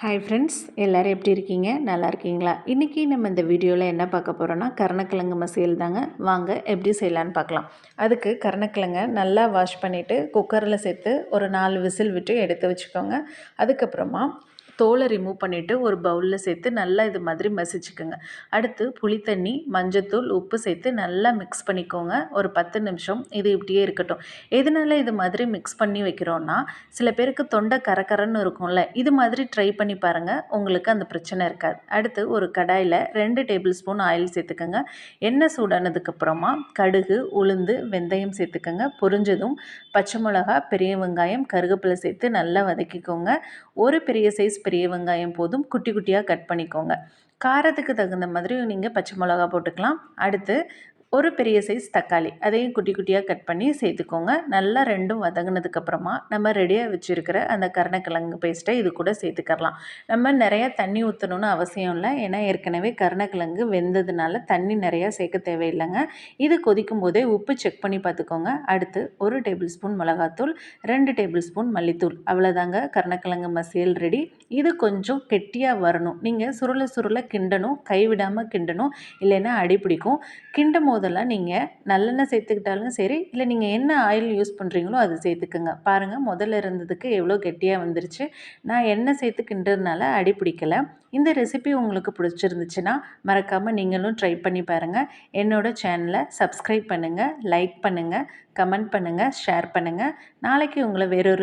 Hi friends, எல்லோரும் எப்படி இருக்கீங்க? நல்லா இருக்கீங்களா? இன்றைக்கி நம்ம இந்த வீடியோவில் என்ன பார்க்க போகிறோன்னா கருணக்கிழங்கு மசியல் தாங்க. வாங்க எப்படி செய்யலான்னு பார்க்கலாம். அதுக்கு கருணக்கிழங்கை நல்லா வாஷ் பண்ணிவிட்டு குக்கரில் சேர்த்து ஒரு 4 விசில் விட்டு எடுத்து வச்சுக்கோங்க. அதுக்கப்புறமா தோலை ரிமூவ் பண்ணிவிட்டு ஒரு பவுலில் சேர்த்து நல்லா இது மாதிரி மசிச்சுக்கோங்க. அடுத்து புளி தண்ணி, மஞ்சத்தூள், உப்பு சேர்த்து நல்லா மிக்ஸ் பண்ணிக்கோங்க. ஒரு 10 நிமிஷம் இது இப்படியே இருக்கட்டும். எதனால இது மாதிரி மிக்ஸ் பண்ணி வைக்கிறோன்னா, சில பேருக்கு தொண்டை கரகரன்னு இருக்கும்ல, இது மாதிரி ட்ரை பண்ணி பாருங்கள், உங்களுக்கு அந்த பிரச்சனை இருக்காது. அடுத்து ஒரு கடாயில் 2 டேபிள் ஸ்பூன் ஆயில் சேர்த்துக்கோங்க. எண்ணெய் சூடானதுக்கப்புறமா கடுகு, உளுந்து, வெந்தயம் சேர்த்துக்கோங்க. பொரிஞ்சதும் பச்சை மிளகா, பெரிய வெங்காயம், கருவேப்பிலை சேர்த்து நல்லா வதக்கிக்கோங்க. ஒரு பெரிய சைஸ் பெரிய வெங்காயம் போதும், குட்டி குட்டியாக கட் பண்ணிக்கோங்க. காரத்துக்கு தகுந்த மாதிரி நீங்கள் பச்சை மிளகா போட்டுக்கலாம். அடுத்து ஒரு பெரிய சைஸ் தக்காளி, அதையும் குட்டி குட்டியாக கட் பண்ணி சேர்த்துக்கோங்க. நல்லா ரெண்டும் வதங்கினதுக்கப்புறமா நம்ம ரெடியாக வச்சுருக்கிற அந்த கருணக்கிழங்கு பேஸ்ட்டை இது கூட சேர்த்துக்கலாம். நம்ம நிறையா தண்ணி ஊற்றணுன்னு அவசியம் இல்லை, ஏன்னா ஏற்கனவே கருணக்கிழங்கு வெந்ததுனால தண்ணி நிறையா சேர்க்க தேவையில்லைங்க. இது கொதிக்கும் போதே உப்பு செக் பண்ணி பார்த்துக்கோங்க. அடுத்து ஒரு டேபிள் ஸ்பூன் மிளகாத்தூள், 2 டேபிள் ஸ்பூன் மல்லித்தூள், அவ்வளோதாங்க கருணக்கிழங்கு மசியல் ரெடி. இது கொஞ்சம் கெட்டியாக வரணும். நீங்கள் சுருள சுருள கிண்டணும், கைவிடாமல் கிண்டணும், இல்லைன்னா அடி பிடிக்கும். கிண்டும் போதெல்லாம் நீங்கள் நல்லெண்ணெய் சேர்த்துக்கிட்டாலும் சரி, இல்லை நீங்கள் என்ன ஆயில் யூஸ் பண்ணுறீங்களோ அது சேர்த்துக்குங்க. பாருங்கள், முதல்ல இருந்ததுக்கு எவ்வளோ கெட்டியாக வந்துருச்சு. நான் எண்ணெய் சேர்த்து கிண்டுறதுனால அடி பிடிக்கலை. இந்த ரெசிபி உங்களுக்கு பிடிச்சிருந்துச்சுன்னா மறக்காமல் நீங்களும் ட்ரை பண்ணி பாருங்கள். என்னோடய சேனலை சப்ஸ்கிரைப் பண்ணுங்கள், லைக் பண்ணுங்கள், கமெண்ட் பண்ணுங்கள், ஷேர் பண்ணுங்கள். நாளைக்கு உங்களை வேறொரு